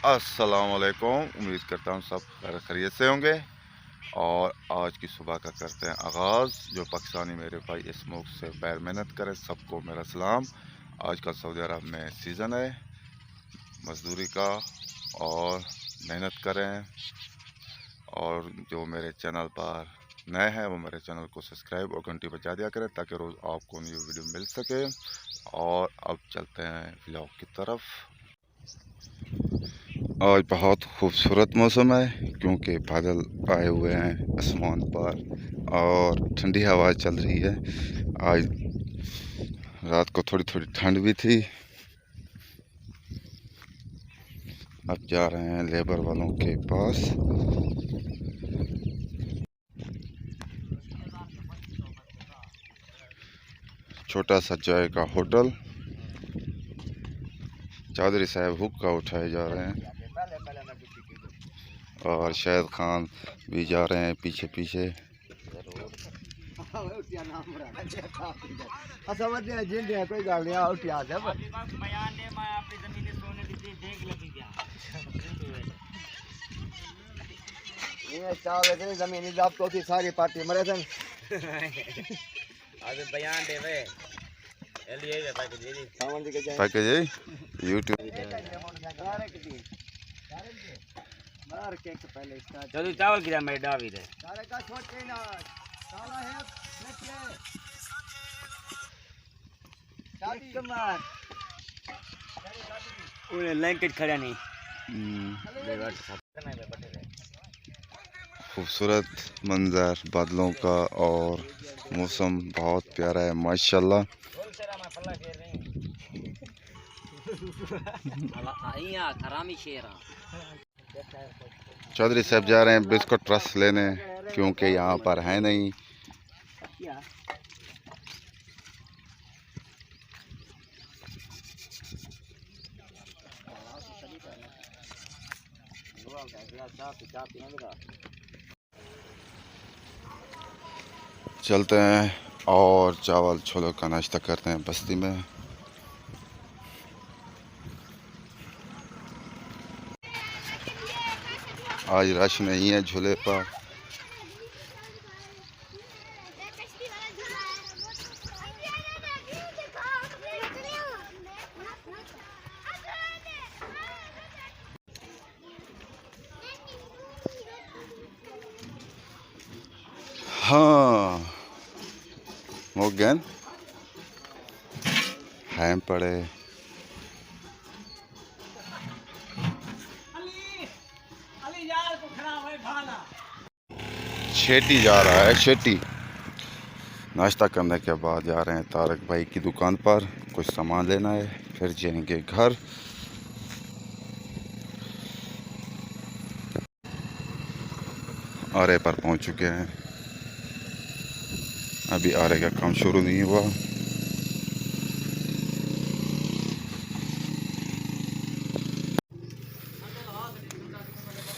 अस्सलाम वालेकुम। उम्मीद करता हूँ सब खैर खैरियत से होंगे। और आज की सुबह का करते हैं आगाज़। जो पाकिस्तानी मेरे भाई इस मुल्क से बैर मेहनत करें, सबको मेरा सलाम। आजकल सऊदी अरब में सीज़न है मज़दूरी का, और मेहनत करें। और जो मेरे चैनल पर नए हैं वो मेरे चैनल को सब्सक्राइब और घंटी बजा दिया करें ताकि रोज़ आपको न्यू वीडियो मिल सके। और अब चलते हैं व्लॉग की तरफ। आज बहुत खूबसूरत मौसम है क्योंकि बादल आए हुए हैं आसमान पर और ठंडी हवा चल रही है। आज रात को थोड़ी थोड़ी ठंड भी थी। अब जा रहे हैं लेबर वालों के पास। छोटा सा चाय का होटल। चौधरी साहब हुक्का उठाए जा रहे हैं और शाहिद खान भी जा रहे हैं पीछे पीछे। जमीनी जब्त सारी पार्टी मरे थे बयान दे पैकेज यूट्यूब चलो चावल गिरा मेरे डावी रे लैंकेट खड़ा नहीं। खूबसूरत मंजर बादलों का और मौसम बहुत प्यारा है माशाल्लाह। चौधरी साहब जा रहे हैं बिस्कुट रस लेने क्योंकि यहाँ पर है नहीं। चलते हैं और चावल छोलों का नाश्ता करते हैं बस्ती में। आज रश नहीं है झूले पर। हाँ मोगन हैं पड़े। शेटी जा रहा है शेटी। नाश्ता करने के बाद जा रहे हैं तारक भाई की दुकान पर, कुछ सामान लेना है फिर जाएंगे घर। आरे पर पहुंच चुके हैं। अभी आरे का काम शुरू नहीं हुआ।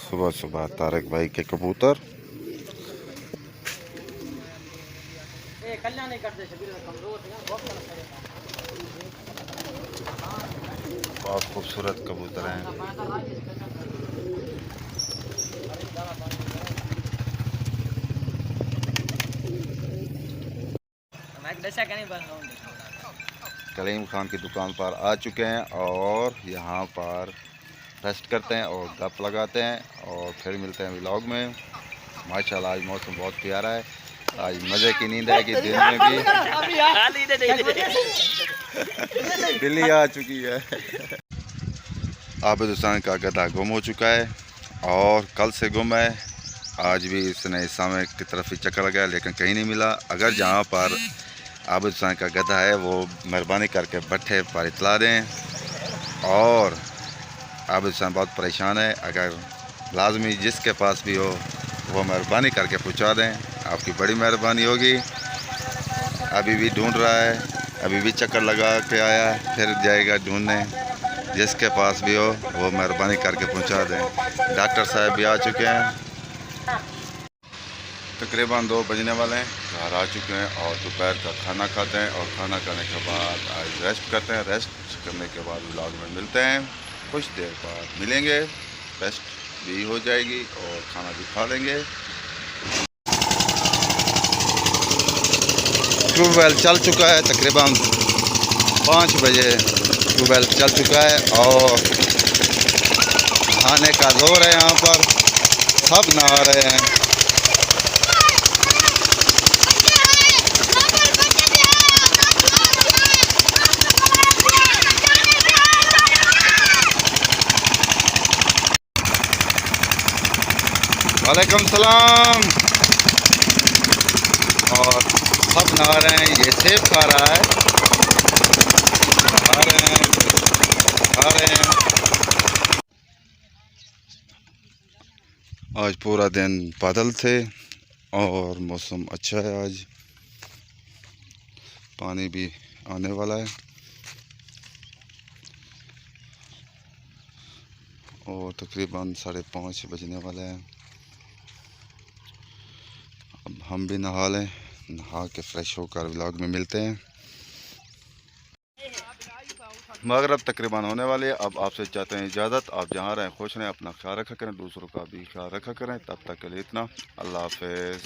सुबह सुबह तारक भाई के कबूतर। बहुत खूबसूरत कबूतर हैं। कलीम खान की दुकान पर आ चुके हैं और यहाँ पर रेस्ट करते हैं और गप लगाते हैं और फिर मिलते हैं व्लॉग में। माशाल्लाह आज मौसम बहुत प्यारा है। आज मज़े की नींद है कि दिन में भी बिल्ली आ चुकी है। आबिद हुसैन का गधा गुम हो चुका है और कल से गुम है। आज भी इसने इस्लाम की तरफ ही चक्कर लगाया लेकिन कहीं नहीं मिला। अगर जहाँ पर आबिद हुसैन का गधा है वो मेहरबानी करके भट्ठे पर इतला दें। और आबिद हुसैन बहुत परेशान है, अगर लाजमी जिसके पास भी हो वो मेहरबानी करके पहुँचा दें, आपकी बड़ी मेहरबानी होगी। अभी भी ढूंढ रहा है, अभी भी चक्कर लगा के आया, फिर जाएगा ढूंढने। जिसके पास भी हो वो मेहरबानी करके पहुंचा दें। डॉक्टर साहब भी आ चुके हैं। तकरीबन 2 बजने वाले हैं, घर आ चुके हैं और दोपहर का खाना खाते हैं और खाना खाने के बाद आज रेस्ट करते हैं। रेस्ट करने के बाद व्लॉग में मिलते हैं। कुछ देर बाद मिलेंगे, रेस्ट भी हो जाएगी और खाना भी खा लेंगे। ट्यूबवेल चल चुका है, तकरीबन 5 बजे ट्यूबवेल चल चुका है और नहाने का जोर है। यहाँ पर सब नहा रहे हैं। वालेकुम सलाम। और सब नहा रहे हैं। ये सेब खा रहा है, नहा रहे हैं, खा रहे हैं। आज पूरा दिन बादल थे और मौसम अच्छा है। आज पानी भी आने वाला है और तकरीबन 5:30 बजने वाले हैं। अब हम भी नहा लें, नहा के फ्रेश होकर व्लॉग में मिलते हैं। मगरब तकरीबन होने वाली है। अब आपसे चाहते हैं इजाज़त। आप जहाँ रहें खुश रहें, अपना ख्याल रखा करें, दूसरों का भी ख्याल रखा करें। तब तक के लिए इतना, अल्लाह हाफ़िज़।